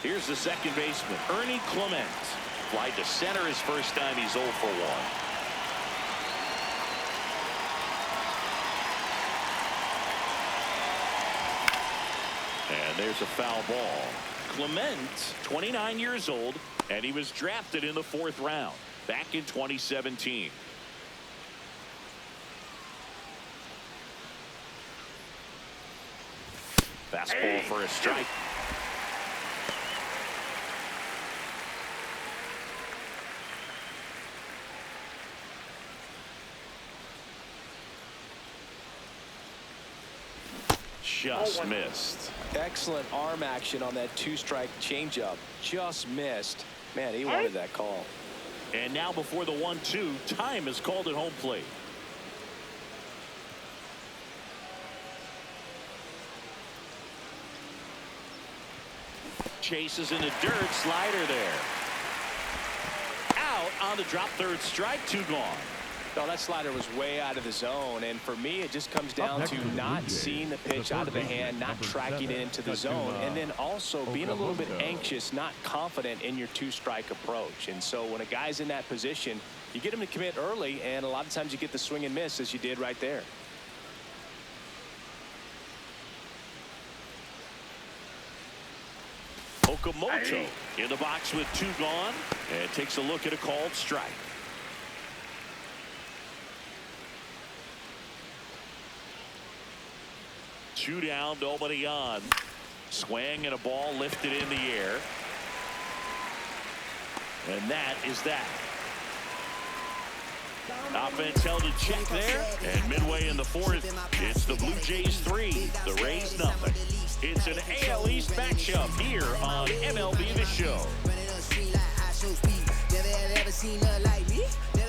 Here's the second baseman, Ernie Clement. Fly to center his first time. He's 0 for 1. And there's a foul ball. Clement, 29 years old, and he was drafted in the 4th round back in 2017. Fastball for a strike. Just missed. Excellent arm action on that 2-strike changeup. Just missed. Man, he wanted that call. And now before the 1-2, time is called at home plate. Chases in the dirt. Slider there. Out on the drop. 3rd strike. 2 gone. No, that slider was way out of the zone, and for me it just comes down to not seeing the pitch out of the hand, not tracking it into the zone, and then also being a little bit anxious, not confident in your 2-strike approach. And so when a guy's in that position, you get him to commit early, and a lot of times you get the swing and miss, as you did right there. Okamoto in the box with 2 gone, and takes a look at a called strike. 2 down, nobody on. Swing and a ball lifted in the air. And that is that. Offense held in check there. And midway in the 4th, it's the Blue Jays 3, the Rays nothing. It's an AL East matchup here on MLB The Show.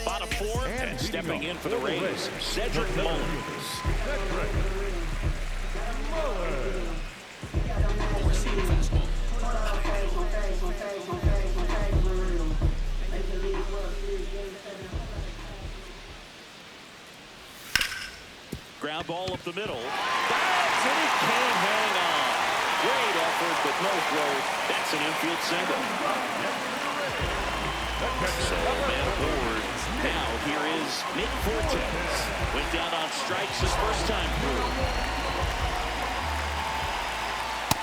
Bottom 4th, and stepping in for the Rays, Cedric Mullins. Ground ball up the middle. Dives and he can't hang on. Great effort, but no growth. That's an infield single. So man aboard. Now here is Nick Fortes. Went down on strikes his first time through.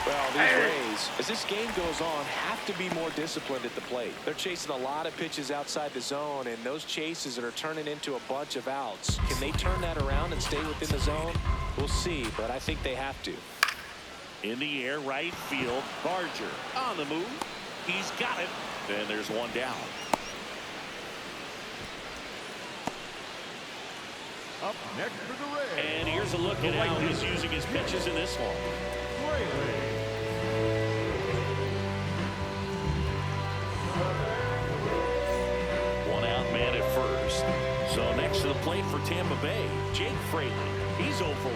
Well, these Rays, as this game goes on, have to be more disciplined at the plate. They're chasing a lot of pitches outside the zone, and those chases are turning into a bunch of outs. Can they turn that around and stay within the zone? We'll see, but I think they have to. In the air, right field. Barger on the move. He's got it. Then there's 1 down. Up next for the Rays. And here's a look at how he's using his pitches in this one. One out man at first. So next to the plate for Tampa Bay, Jake Fraley. He's 0 for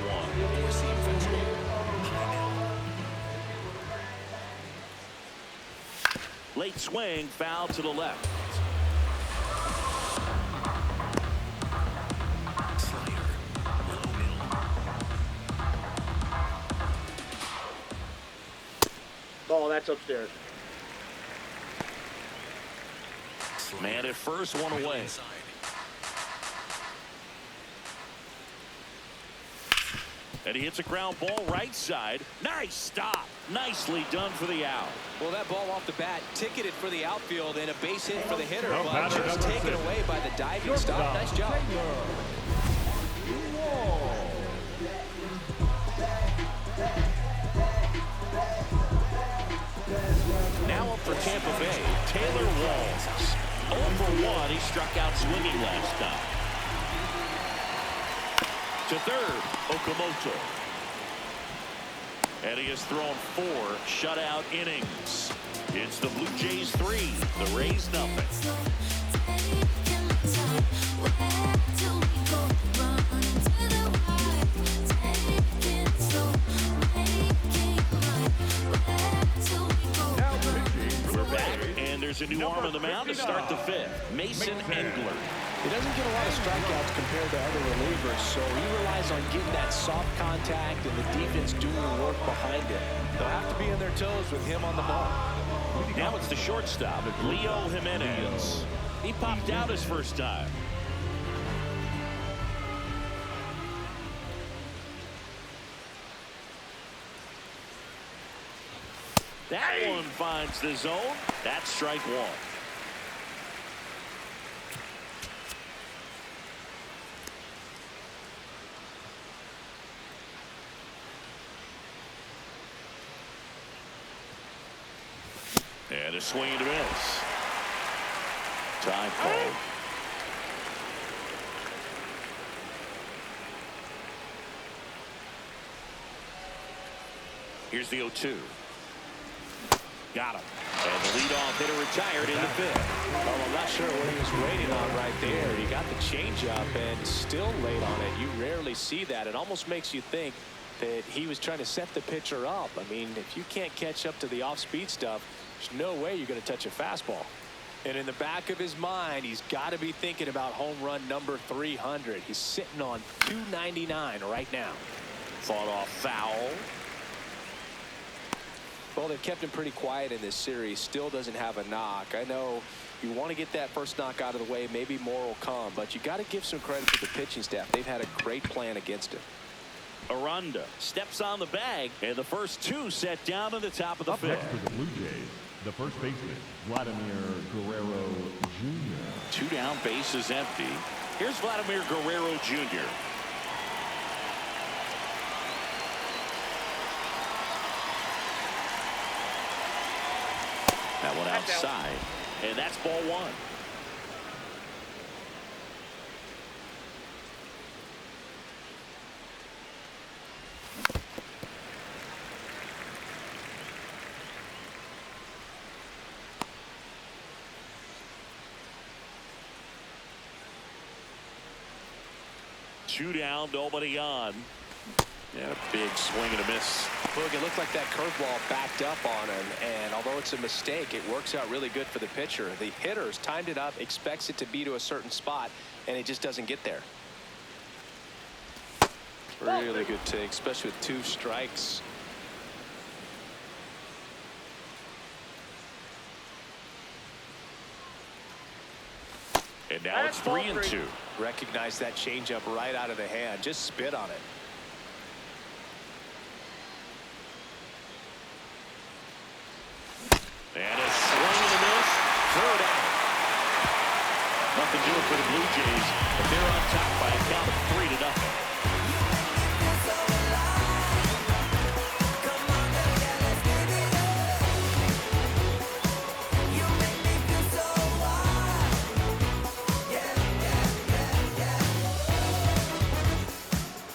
1. Late swing, foul to the left. Ball, that's upstairs. Man at first, 1 away. And he hits a ground ball right side. Nice stop. Nicely done for the out. Well, that ball off the bat ticketed for the outfield and a base hit for the hitter, but just taken away by the diving stop. Nice job. Now up for Tampa Bay, Taylor Walls. 0 for 1, he struck out swinging last time. To third, Okamoto. And he has thrown 4 shutout innings. It's the Blue Jays 3, the Rays nothing. There's a new arm on the mound to start the 5th. Mason Engler. He doesn't get a lot of strikeouts compared to other relievers, so he relies on getting that soft contact and the defense doing the work behind him. They'll have to be on their toes with him on the ball. Now it's the shortstop, Leo Jimenez. He popped out his first time. That one finds the zone. That's strike one. And a swing and a miss. Time call. Here's the 0-2. Got him. And the leadoff hitter retired in the fifth. Well, I'm not sure what he was waiting on right there. He got the changeup and still laid on it. You rarely see that. It almost makes you think that he was trying to set the pitcher up. I mean, if you can't catch up to the off-speed stuff, there's no way you're going to touch a fastball. And in the back of his mind, he's got to be thinking about home run number 300. He's sitting on 299 right now. Fought off foul. Well, they've kept him pretty quiet in this series. Still doesn't have a knock. I know you want to get that first knock out of the way. Maybe more will come. But you got to give some credit to the pitching staff. They've had a great plan against him. Aranda steps on the bag, and the first two set down at the top of the fifth. Next for the Blue Jays, the first baseman, Vladimir Guerrero Jr. Two down, base is empty. Here's Vladimir Guerrero Jr. That one outside, and that's ball one. Two down, nobody on. And a big swing and a miss. Look, it looked like that curveball backed up on him, and although it's a mistake, it works out really good for the pitcher. The hitter's timed it up, expects it to be to a certain spot, and it just doesn't get there. Really good take, especially with 2 strikes. And now it's 3-2. Recognize that changeup right out of the hand. Just spit on it. And a swing and a miss. Third out. Nothing doing for the Blue Jays, but they're on top by a count of 3-0.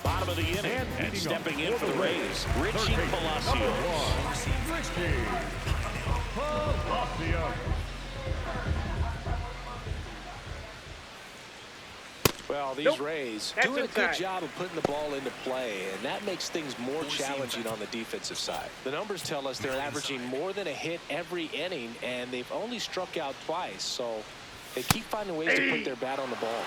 Bottom of the inning, and stepping in for the Rays, Richie Palacios. Well, these Rays doing a good job of putting the ball into play, and that makes things more challenging on the defensive side. The numbers tell us they're averaging more than a hit every inning, and they've only struck out twice, so they keep finding ways to put their bat on the ball.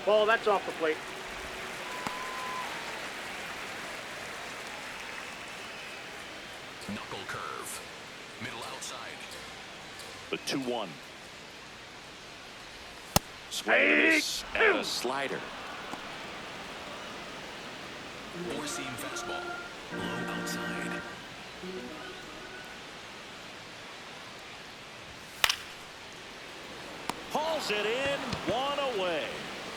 Ball, that's off the plate. Knuckle curve. Middle outside. The 2-1. Swing and a miss, and a slider. Four-seam fastball. Low outside. Hauls it in, 1 away.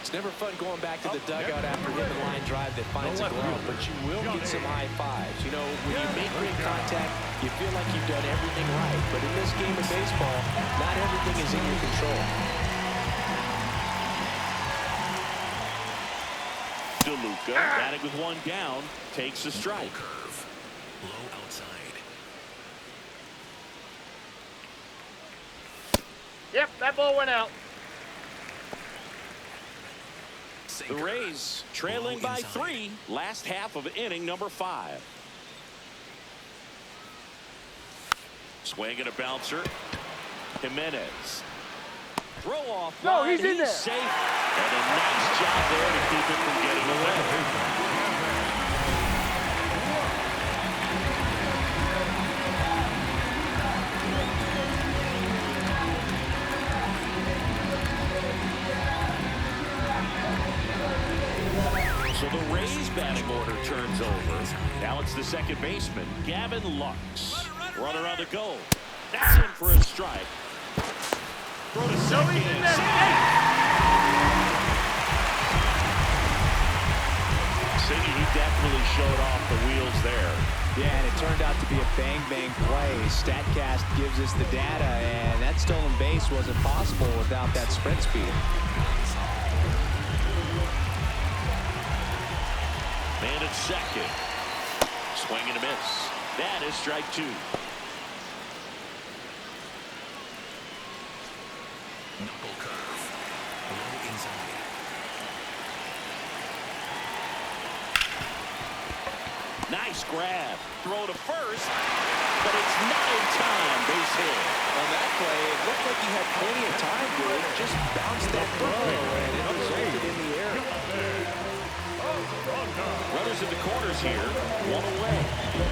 It's never fun going back to the dugout after hitting a line drive that finds a glove, but you will get some high fives. You know, when you make great contact, you feel like you've done everything right. But in this game of baseball, not everything is in your control. DeLuca, batting with 1 down, takes a strike. Curve. Low outside. Yep, that ball went out. The Rays trailing by 3, last half of inning number 5. Swing and a bouncer. Jimenez. throw off No, line. he's in there. Safe. And a nice job there to keep it from getting away. So the Rays batting order turns over. Now it's the second baseman, Gavin Lux. Runner on the goal. That's in for a strike. Throw to second. he's in there. Siggy, he definitely showed off the wheels there. Yeah, and it turned out to be a bang-bang play. StatCast gives us the data, and that stolen base wasn't possible without that sprint speed. Man at second. Swing and a miss. That is strike two. Knuckle curve. Low inside. Nice grab. Throw to first, but it's not in time. Base hit. On that play, it looked like he had plenty of time to it. Just bounced that throw, and it resulted in the error. Runners in the corners here. One away.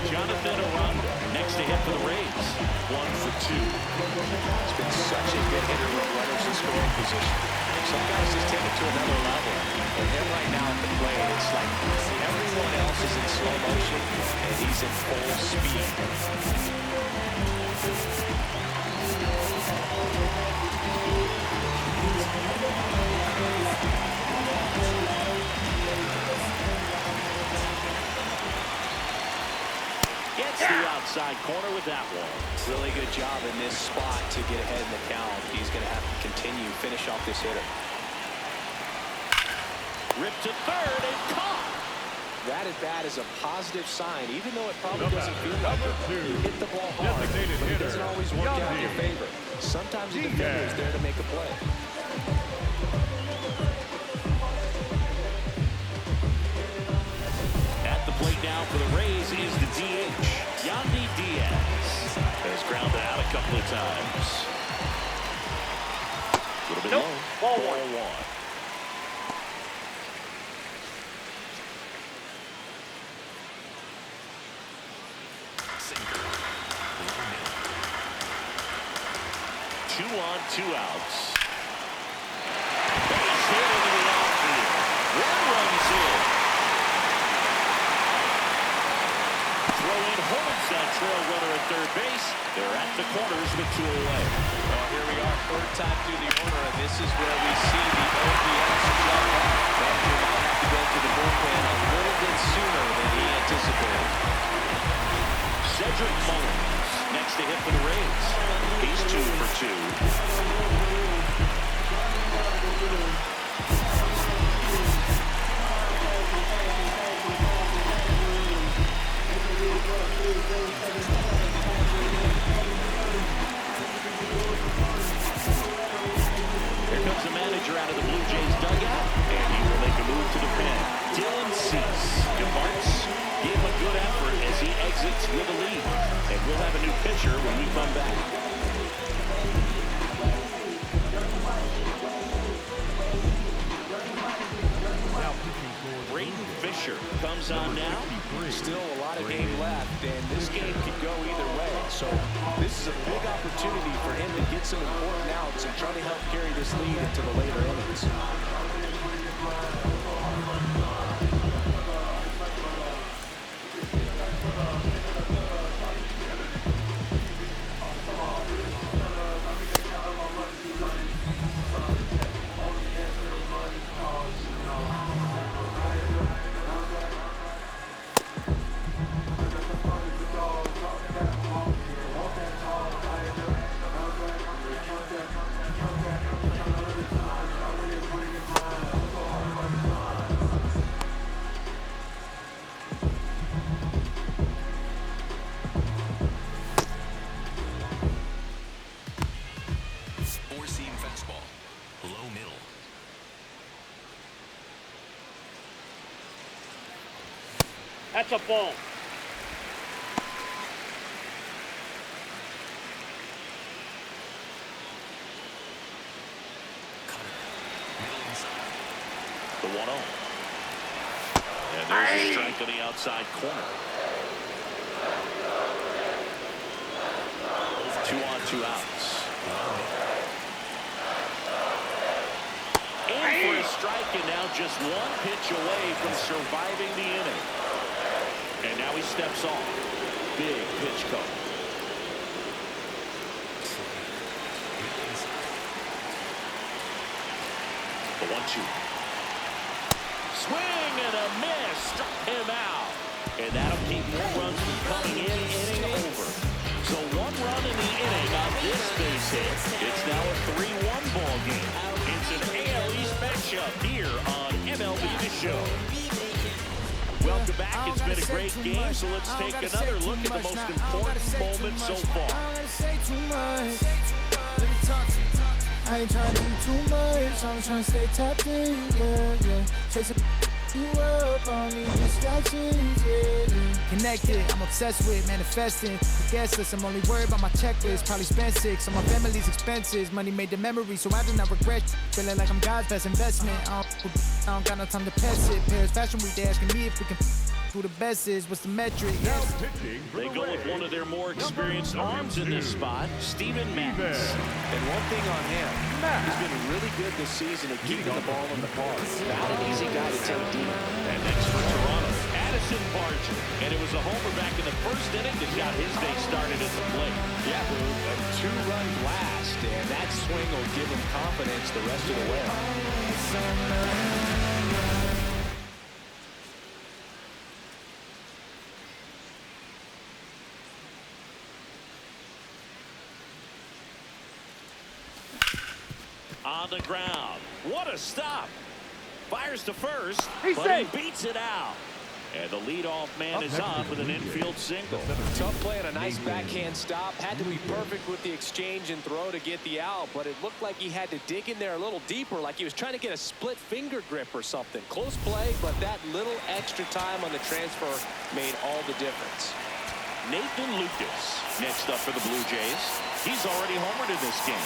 Jonathan Aranda next to hit for the Rays. 1 for 2. He's been such a good hitter with runners in scoring position. Some guys just take it to another level. For him right now at the plate, it's like everyone else is in slow motion, and he's in full speed. Gets the outside corner with that one. Really good job in this spot to get ahead in the count. He's going to have to continue, finish off this hitter. Ripped to third and caught. That at bat is a positive sign, even though it probably doesn't feel like it. You hit the ball hard, but it doesn't always work out in your favor. Sometimes the defender is there to make a play. At the plate now for the Rays is the DH, Yandy Diaz. Has grounded out a couple of times. A little bit Nope. low. Ball Ball one. one. Sinker. Low middle. 2 on, 2 outs. Base hit into the outfield. 1 run's in. Throw in holds that trail runner at third base. They're at the corners with 2 away. Well, here we are, third time through the order, and this is where we see the OPS jump up. Manager might have to go to the bullpen a little bit sooner than he anticipated. Cedric Mullins next to hit for the Rays. He's 2 for 2. Here comes the manager out of the Blue Jays dugout, and he will make a move to the pen. Dylan Cease departs. Give him a good effort as he exits with a lead. And we'll have a new pitcher when we come back. Braden Fisher comes on now. Still a lot of game left, and this game could go either way. So this is a big opportunity for him to get some important outs and try to help carry this lead into the later innings. Four-seam fastball. Low middle. That's a ball. The 1-0. And there's a strike on the outside corner. 2 on, 2 outs. In for a strike, and now just 1 pitch away from surviving the inning. And now he steps off. Big pitch count. The 1-2. Swing and a miss. Struck him out. And that'll keep more runs from coming in, inning over. So 1 run in the inning on this base hit. It's now a 3-1 ball game. It's an AL East matchup here on MLB The Show. Welcome back. It's been a great game, so let's take another look at the most important moment so far. I ain't trying to do too much, I'm trying to stay tapped in, yeah. Chasing you up on these distractions, yeah. Connected, I'm obsessed with manifesting. Guessless, I'm only worried about my checklist. Probably spent 6 on my family's expenses. Money made the memory, so I do not regret. Feeling like I'm God's best investment. I don't got no time to pass it. Paris Fashion Week, they asking me if we can who the best is, what's the metric? Yes. They go with one of their more experienced arms in this spot, Steven Matz. And one thing on him, he's been really good this season at keeping the ball in the park. Not an easy guy to take deep. And next for Toronto, Addison Barger. And it was a homer back in the first inning that got his day started at the plate. Yeah, a 2-run blast, and that swing will give him confidence the rest of the way. On the ground. What a stop. Fires to first, He's but safe. he beats it out. And the leadoff man is on with an infield single. Tough play and a nice backhand stop. Had to be perfect with the exchange and throw to get the out, but it looked like he had to dig in there a little deeper, like he was trying to get a split finger grip or something. Close play, but that little extra time on the transfer made all the difference. Nathan Lucas next up for the Blue Jays. He's already homered in this game.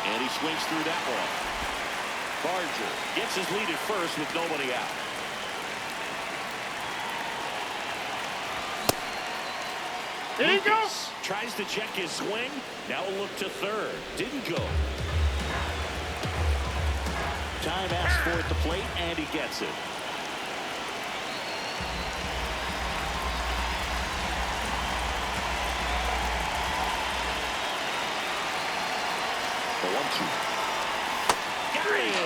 And he swings through that one. Barger gets his lead at first with nobody out. There you go. Tries to check his swing. Now a look to third. Didn't go. Time asked for at the plate, and he gets it. The 1-2. Got it!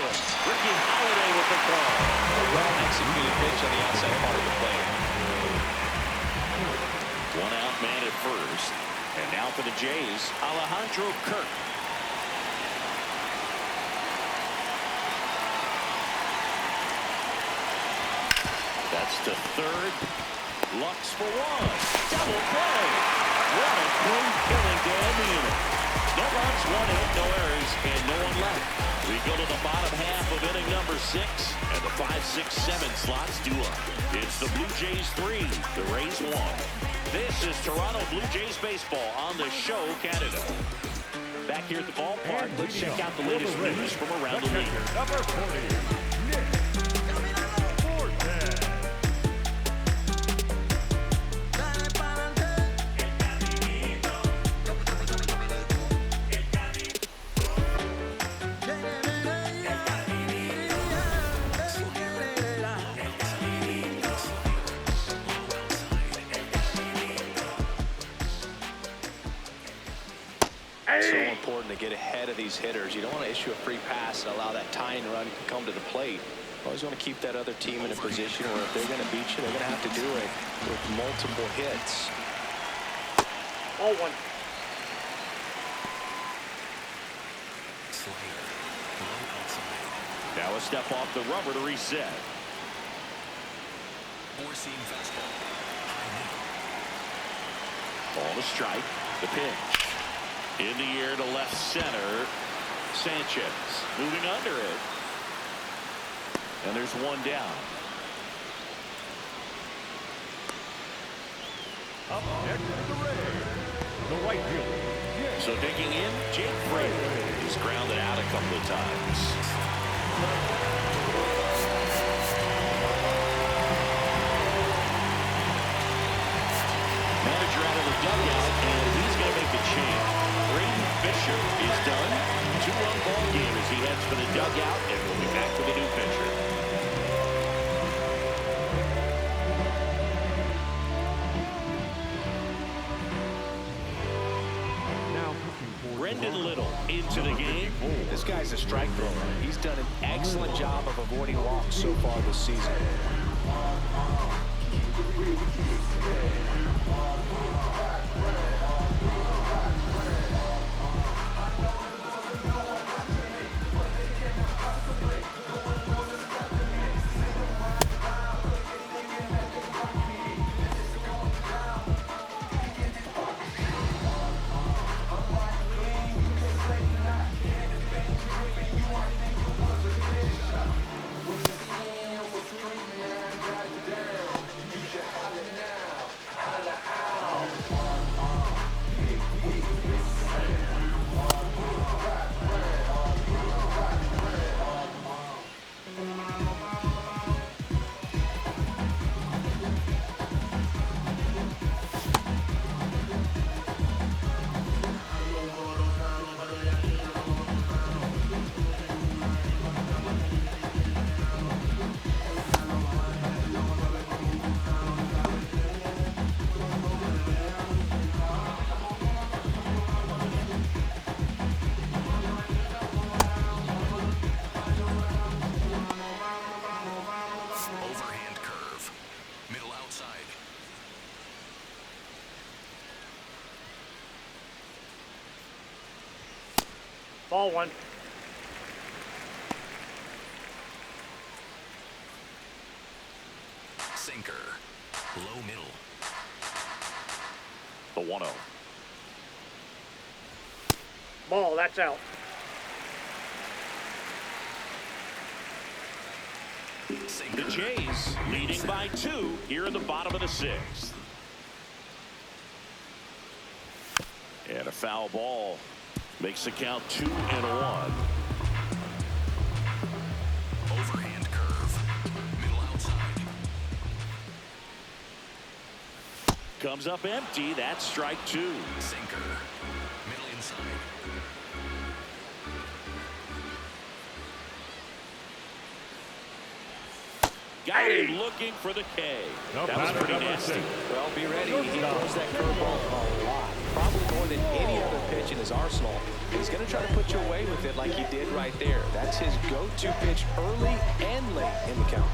Ricky Holiday with the call. A well-executed pitch on the outside part of the plate. One out man at first. And now for the Jays, Alejandro Kirk. That's to third. Lux for one. Double play. What a clean killing to end the inning. No runs, 1 hit, no errors, and no one left. We go to the bottom half of inning number 6, and the 5, 6, 7 slots do up. It's the Blue Jays 3, the Rays 1. This is Toronto Blue Jays baseball on the Show Canada. Back here at the ballpark, let's check out the latest news from around the league. Number 40, Nick Fortes. So important to get ahead of these hitters. You don't want to issue a free pass and allow that tying run to come to the plate. You always want to keep that other team in a position where if they're going to beat you, they're going to have to do it with multiple hits. Ball one. Slider. Low outside. Now a step off the rubber to reset. Four-seam fastball. High middle. Ball to strike. The pitch. In the air to left center. Sanchez moving under it. And there's one down. Up next is the Rays. The right fielder. So digging in, Jake Frazier. He's grounded out a couple of times. Manager out of the dugout, and he's going to make a change. Braden Fisher is done. 2-run ball game as he heads for the dugout, and we'll be back with a new pitcher. Brendan Little into the game. This guy's a strike thrower. He's done an excellent job of avoiding walks so far this season. Overhand curve. Middle outside. Ball one. Sinker. Low middle. The 1-0. Ball, that's out. The Jays leading by 2 here in the bottom of the 6th. And a foul ball makes the count 2-1. Overhand curve. Middle outside. Comes up empty. That's strike 2. Sinker. Middle inside. Got him looking for the K. No, That was pretty number nasty. 6. Well, be ready. He throws that curveball a lot. Probably more than any other pitch in his arsenal. He's going to try to put you away with it like he did right there. That's his go-to pitch early and late in the count.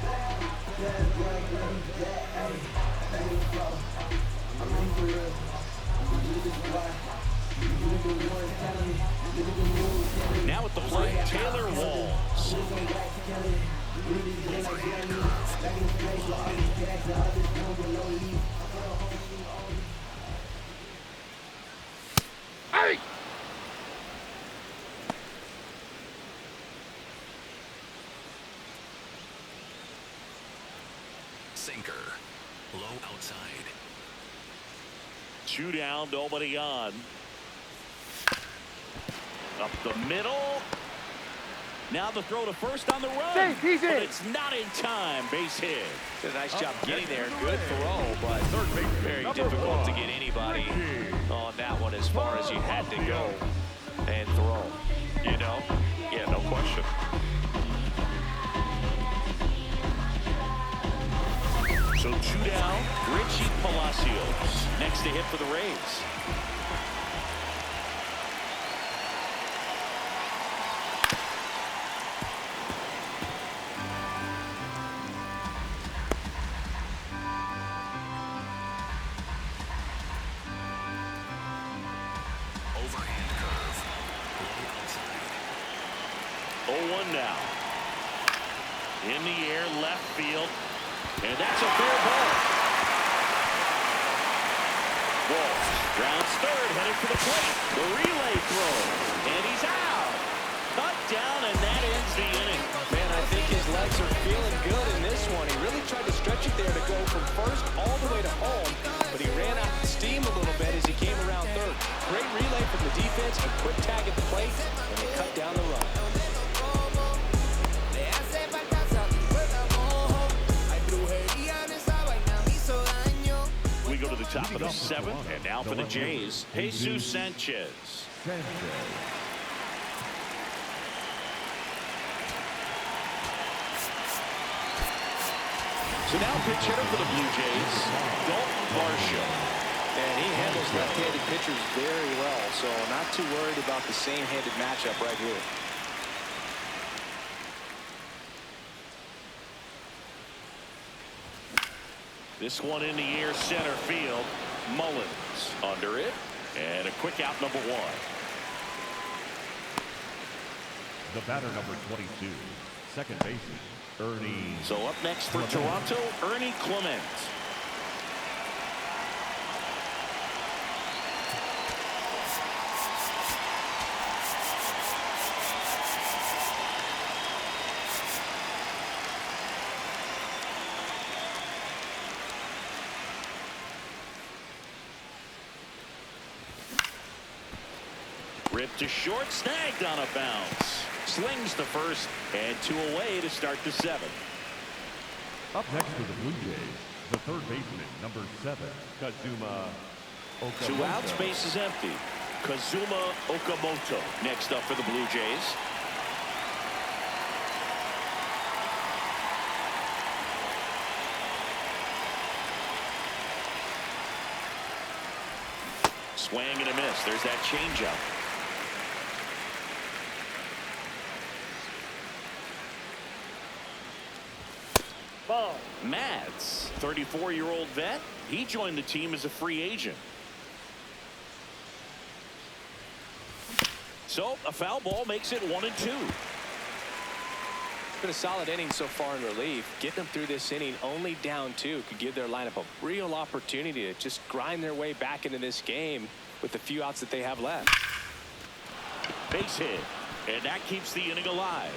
Now at the plate, Taylor Walls. Overhand curve. Hey! Sinker. Low outside. 2 down, nobody on. Up the middle. Now the throw to first on the run. Safe, he's in. But it's not in time. Base hit. Did a nice job getting there. Good throw, but very difficult to get anybody on that one as far as you had to go and throw. You know? Yeah, no question. So 2 down, Richie Palacios next to hit for the Rays. 0-1 now. In the air, left field. And that's a fair ball. Walsh grounds third, headed for the plate. The relay throw. And he's out. Cut down, and that ends the inning. Man, I think his legs are feeling good in this one. He really tried to stretch it there to go from first all the way to home, but he ran out of steam a little bit as he came around third. Great relay from the defense, a quick tag at the plate, and they cut down the run. We go to the top of the seventh, and now for the Jays, Jesus Sanchez. So now pitch hitter for the Blue Jays, Dalton Varsho. And he handles left-handed pitchers very well, so not too worried about the same-handed matchup right here. This one in the air, center field. Mullins under it, and a quick out, number one. The batter, number 22, second baseman, Ernie. So up next for Toronto, Ernie Clement. Ripped to short, snagged on a bounce. Slings to first, and 2 away to start the seventh. Up next for the Blue Jays, the third baseman, number 7, Kazuma Okamoto. 2 outs, base is empty. Kazuma Okamoto next up for the Blue Jays. Swing and a miss. There's that changeup. Ball. Mads, 34-year-old vet. He joined the team as a free agent. So a foul ball makes it 1-2. Been a solid inning so far in relief. Getting them through this inning only down 2 could give their lineup a real opportunity to just grind their way back into this game with the few outs that they have left. Base hit, and that keeps the inning alive.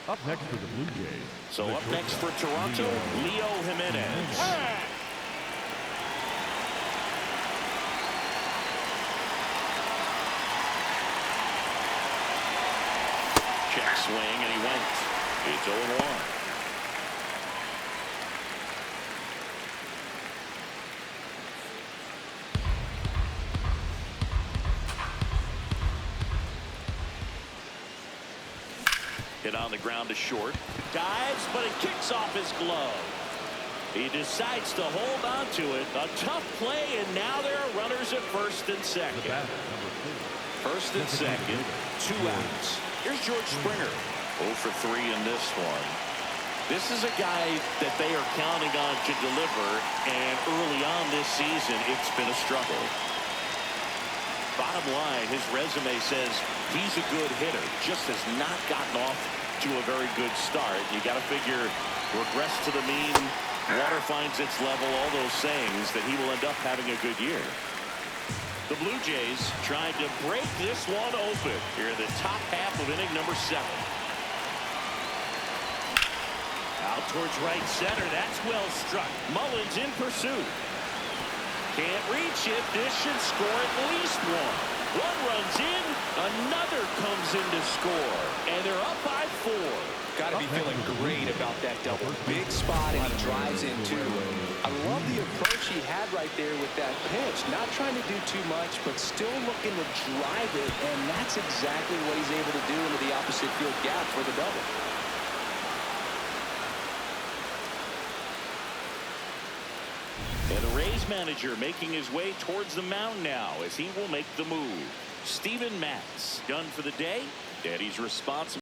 Up next for the Blue Jays. So up next for Toronto, Leo Jimenez. Check swing, and he went. It's 0-1. Hit on the ground to short. Dives, but it kicks off his glove. He decides to hold on to it. A tough play, and now there are runners at first and second. First and second, 2 outs. Here's George Springer. 0 for 3 in this one. This is a guy that they are counting on to deliver, and early on this season, it's been a struggle. Bottom line, his resume says he's a good hitter, just has not gotten off to a very good start. You got to figure regress to the mean, water finds its level, all those sayings, that he will end up having a good year. The Blue Jays trying to break this one open here in the top half of inning number 7. Out towards right center. That's well struck. Mullins in pursuit. Can't reach it. This should score at least 1. One runs in. Another comes in to score. And they're up by 4. Got to be feeling great about that double. Big spot, and he drives in too. I love the approach he had right there with that pitch. Not trying to do too much, but still looking to drive it, and that's exactly what he's able to do into the opposite field gap for the double. And the Rays manager making his way towards the mound now as he will make the move. Steven Matz done for the day, and he's responsible.